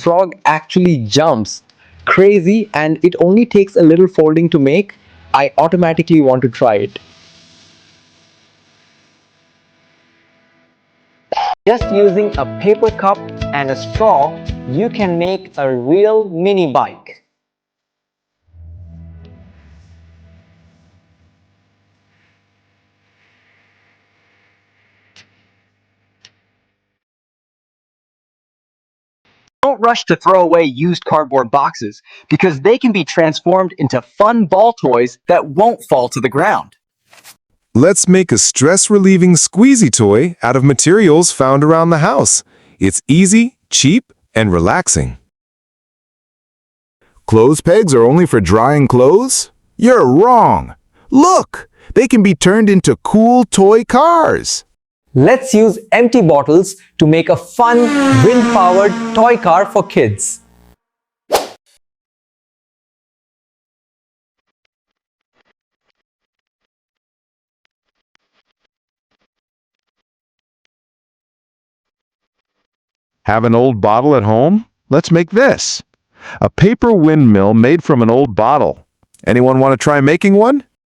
frog actually jumps. Crazy, and it only takes a little folding to make. I automatically want to try it. Just using a paper cup and a straw, you can make a real mini bike. Don't rush to throw away used cardboard boxes because they can be transformed into fun ball toys that won't fall to the ground. Let's make a stress-relieving squeezy toy out of materials found around the house. It's easy, cheap, and relaxing. Clothes pegs are only for drying clothes? You're wrong. Look, they can be turned into cool toy cars. Let's use empty bottles to make a fun, wind-powered toy car for kids. Have an old bottle at home? Let's make this. A paper windmill made from an old bottle. Anyone want to try making one?